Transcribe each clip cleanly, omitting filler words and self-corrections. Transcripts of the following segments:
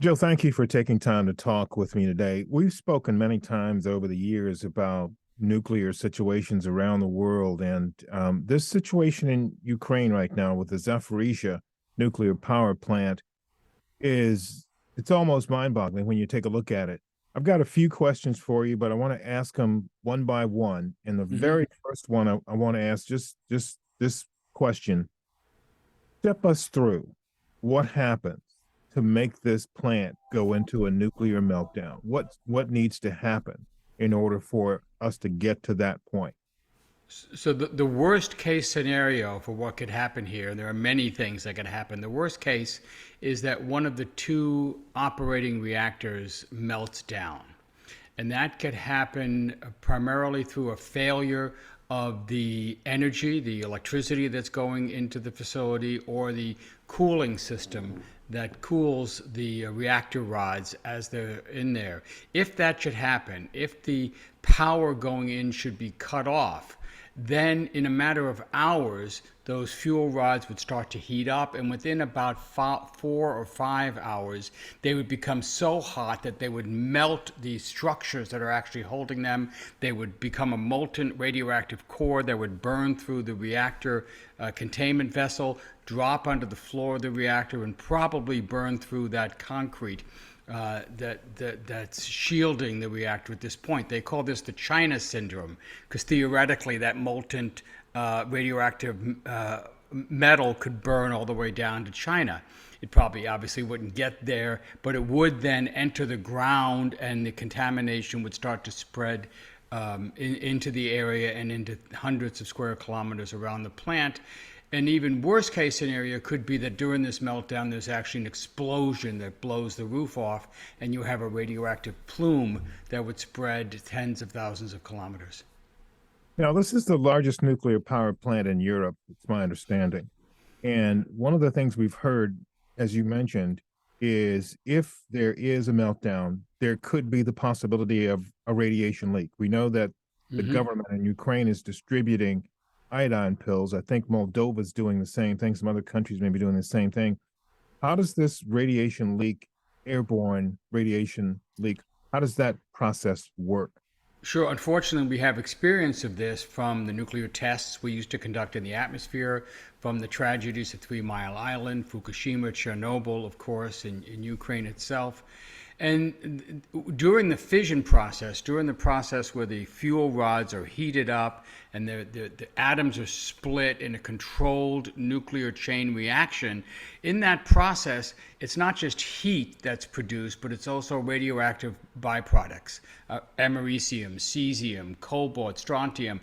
Joe, thank you for taking time to talk with me today. We've spoken many times over the years about nuclear situations around the world, and this situation in Ukraine right now with the Zaporizhzhia nuclear power plant is it's almost mind-boggling when you take a look at it. I've got a few questions for you, but I want to ask them one by one. And the Hmm. very first one I want to ask just this question: step us through what happens to make this plant go into a nuclear meltdown. What needs to happen in order for us to get to that point? So the worst case scenario for what could happen here, and there are many things that could happen. The worst case is that one of the two operating reactors melts down. And that could happen primarily through a failure of the energy, the electricity that's going into the facility, or the cooling system that cools the reactor rods as they're in there. If that should happen, if the power going in should be cut off, then in a matter of hours, those fuel rods would start to heat up, and within about 4 or 5 hours, they would become so hot that they would melt the structures that are actually holding them. They would become a molten radioactive core that would burn through the reactor containment vessel, drop onto the floor of the reactor, and probably burn through that concrete that's shielding the reactor at this point. They call this the China syndrome because theoretically that molten radioactive metal could burn all the way down to China. It probably obviously wouldn't get there, but it would then enter the ground and the contamination would start to spread into the area and into hundreds of square kilometers around the plant. An even worse case scenario could be that during this meltdown, there's actually an explosion that blows the roof off, and you have a radioactive plume that would spread tens of thousands of kilometers. Now, this is the largest nuclear power plant in Europe, it's my understanding. And one of the things we've heard, as you mentioned, is if there is a meltdown, there could be the possibility of a radiation leak. We know that the Hmm. government in Ukraine is distributing iodine pills. I think Moldova is doing the same thing. Some other countries may be doing the same thing. How does this radiation leak, airborne radiation leak, how does that process work? Sure. Unfortunately, we have experience of this from the nuclear tests we used to conduct in the atmosphere, from the tragedies of Three Mile Island, Fukushima, Chernobyl, of course, in Ukraine itself. And during the fission process, during the process where the fuel rods are heated up and the atoms are split in a controlled nuclear chain reaction, in that process, it's not just heat that's produced, but it's also radioactive byproducts americium, cesium, cobalt, strontium,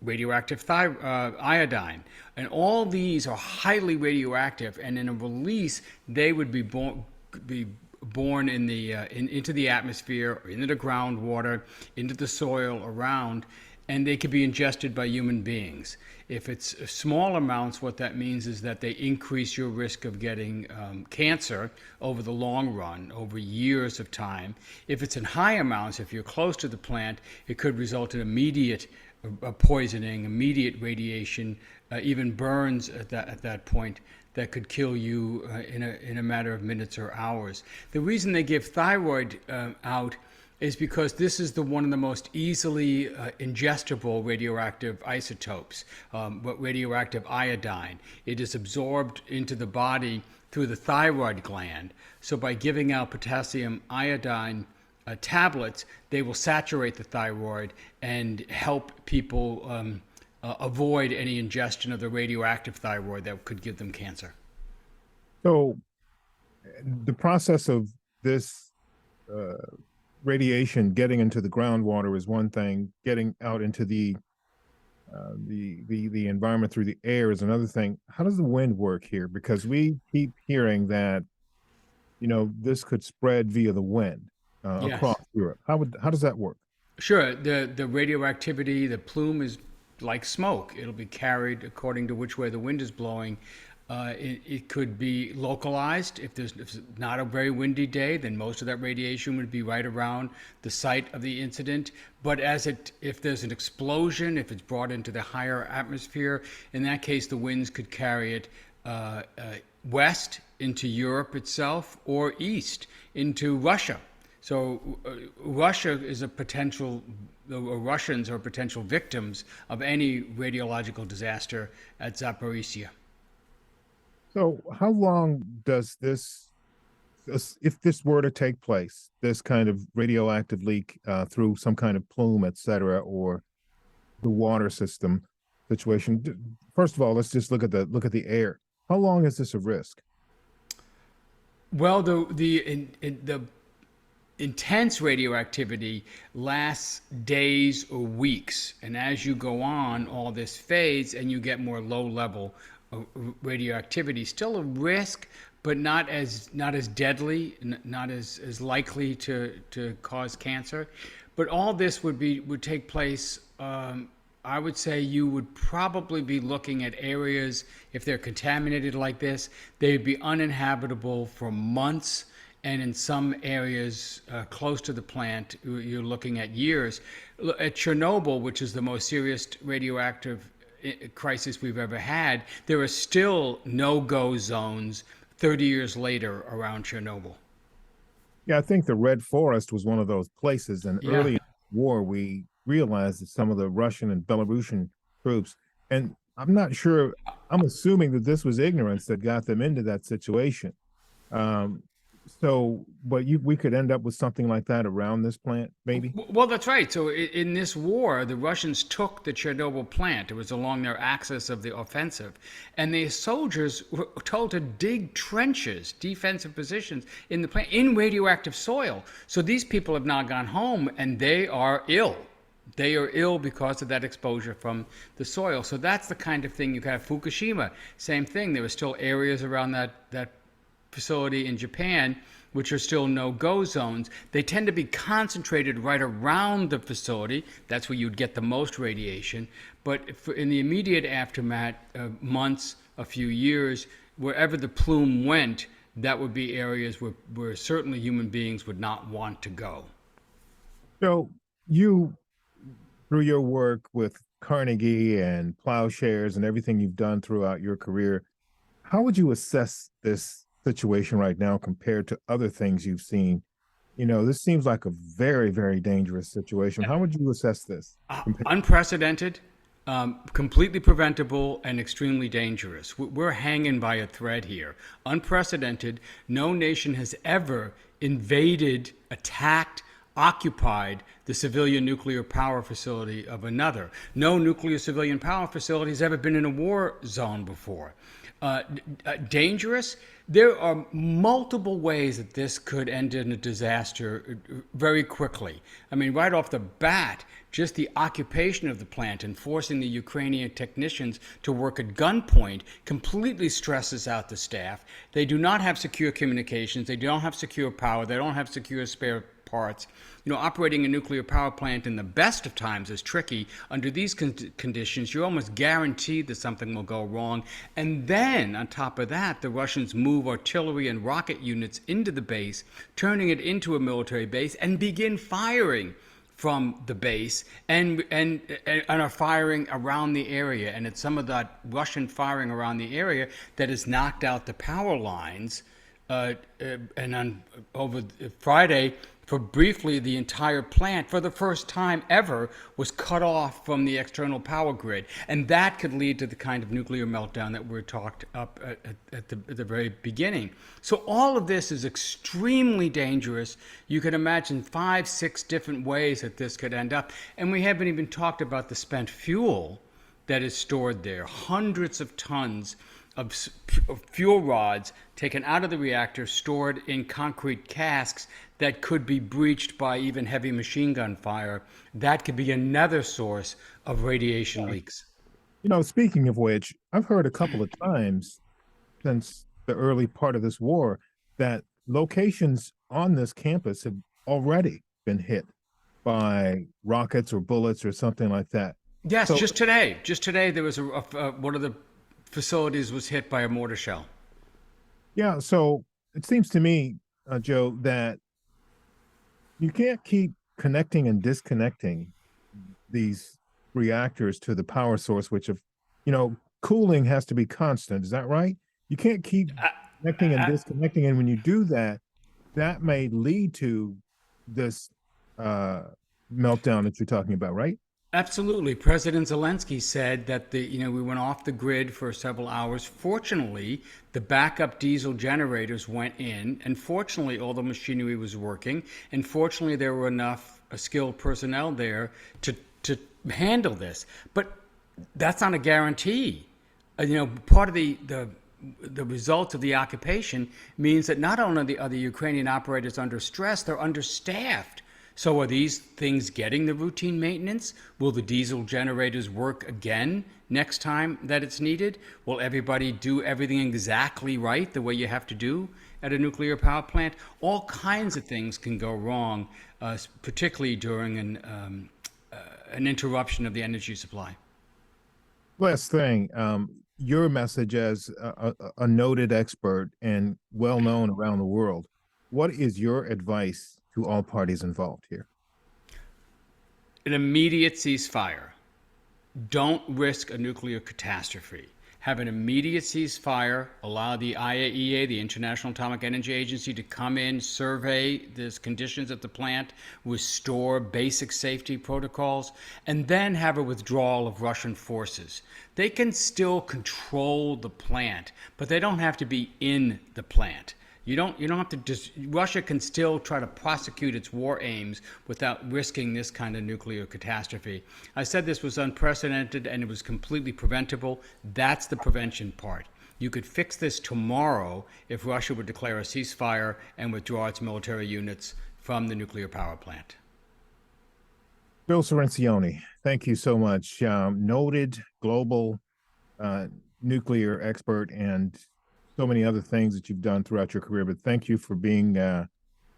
radioactive iodine. And all these are highly radioactive, and in a release, they would be born in into the atmosphere, or into the groundwater, into the soil around, and they could be ingested by human beings. If it's small amounts, what that means is that they increase your risk of getting cancer over the long run, over years of time. If it's in high amounts, if you're close to the plant, it could result in immediate poisoning, immediate radiation, even burns at that point that could kill you in a matter of minutes or hours. The reason they give thyroid out is because this is one of the most easily ingestible radioactive isotopes, radioactive iodine. It is absorbed into the body through the thyroid gland. So by giving out potassium iodine tablets, they will saturate the thyroid and help people avoid any ingestion of the radioactive thyroid that could give them cancer. So the process of this uh, radiation getting into the groundwater is one thing. Getting out into the environment through the air is another thing. How does the wind work here? Because we keep hearing that this could spread via the wind across Yes. Europe. How does that work? Sure. The radioactivity, the plume is like smoke. It'll be carried according to which way the wind is blowing. It could be localized. If it's not a very windy day, then most of that radiation would be right around the site of the incident. But if there's an explosion, if it's brought into the higher atmosphere, in that case, the winds could carry it west into Europe itself or east into Russia. So Russia is a potential, or Russians are potential victims of any radiological disaster at Zaporizhzhia. So how long does if this were to take place, this kind of radioactive leak through some kind of plume, et cetera, or the water system situation? First of all, let's just look at the air. How long is this a risk? Well, the intense radioactivity lasts days or weeks, and as you go on, all this fades, and you get more low level radioactivity. Still a risk, but not as deadly, not as likely to cause cancer. But all this would take place. I would say you would probably be looking at areas, if they're contaminated like this, they'd be uninhabitable for months, and in some areas close to the plant, you're looking at years. At Chernobyl, which is the most serious radioactive crisis we've ever had, there are still no-go zones 30 years later around Chernobyl. Yeah, I think the Red Forest was one of those places. And Yeah. early in the war, we realized that some of the Russian and Belarusian troops, and I'm not sure, I'm assuming that this was ignorance that got them into that situation. Um, but we could end up with something like that around this plant, maybe. Well, that's right. So in this war, the Russians took the Chernobyl plant. It was along their axis of the offensive. And the soldiers were told to dig trenches, defensive positions in the plant, in radioactive soil. So these people have now gone home and they are ill. They are ill because of that exposure from the soil. So that's the kind of thing you have. Fukushima, same thing. There were still areas around that facility in Japan, which are still no-go zones. They tend to be concentrated right around the facility. That's where you'd get the most radiation. But in the immediate aftermath, months, a few years, wherever the plume went, that would be areas where certainly human beings would not want to go. So you, through your work with Carnegie and Plowshares and everything you've done throughout your career, how would you assess this situation right now compared to other things you've seen? This seems like a very, very dangerous situation. How would you assess this? Unprecedented, completely preventable, and extremely dangerous. We're hanging by a thread here. Unprecedented. No nation has ever invaded, attacked, occupied the civilian nuclear power facility of another. No nuclear civilian power facility has ever been in a war zone before. Dangerous. There are multiple ways that this could end in a disaster very quickly. I mean, right off the bat, just the occupation of the plant and forcing the Ukrainian technicians to work at gunpoint completely stresses out the staff. They do not have secure communications. They don't have secure power. They don't have secure spare parts. Operating a nuclear power plant in the best of times is tricky. Under these conditions, you're almost guaranteed that something will go wrong. And then, on top of that, the Russians move artillery and rocket units into the base, turning it into a military base, and begin firing from the base and are firing around the area. And it's some of that Russian firing around the area that has knocked out the power lines. And on over Friday, for briefly, the entire plant, for the first time ever, was cut off from the external power grid. And that could lead to the kind of nuclear meltdown that we talked up at the very beginning. So all of this is extremely dangerous. You can imagine 5, 6 different ways that this could end up. And we haven't even talked about the spent fuel that is stored there. Hundreds of tons of fuel rods taken out of the reactor, stored in concrete casks that could be breached by even heavy machine gun fire. That could be another source of radiation leaks. Speaking of which, I've heard a couple of times since the early part of this war that locations on this campus have already been hit by rockets or bullets or something like that. Yes, So, just today. Just today, there was one of the facilities was hit by a mortar shell. yeah, so it seems to me, Joe, that you can't keep connecting and disconnecting these reactors to the power source, which, cooling has to be constant. Is that right? You can't keep connecting and disconnecting. And when you do that, that may lead to this uh, meltdown that you're talking about, right? Absolutely. President Zelensky said that we went off the grid for several hours. Fortunately, the backup diesel generators went in, and fortunately, all the machinery was working, and fortunately, there were enough skilled personnel there to handle this. But that's not a guarantee. Part of the result of the occupation means that not only are the Ukrainian operators under stress, they're understaffed. So are these things getting the routine maintenance? Will the diesel generators work again next time that it's needed? Will everybody do everything exactly right the way you have to do at a nuclear power plant? All kinds of things can go wrong, particularly during an interruption of the energy supply. Last thing, your message as a noted expert and well known around the world, what is your advice to all parties involved here? An immediate ceasefire. Don't risk a nuclear catastrophe. Have an immediate ceasefire, allow the IAEA, the International Atomic Energy Agency, to come in, survey the conditions at the plant, restore basic safety protocols, and then have a withdrawal of Russian forces. They can still control the plant, but they don't have to be in the plant. You don't have to just, Russia can still try to prosecute its war aims without risking this kind of nuclear catastrophe. I said this was unprecedented and it was completely preventable. That's the prevention part. You could fix this tomorrow if Russia would declare a ceasefire and withdraw its military units from the nuclear power plant. Bill Cirincione, thank you so much. Noted global uh, nuclear expert and so many other things that you've done throughout your career. But thank you for being the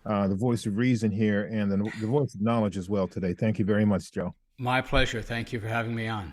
voice of reason here and the voice of knowledge as well today. Thank you very much, Joe. My pleasure. Thank you for having me on.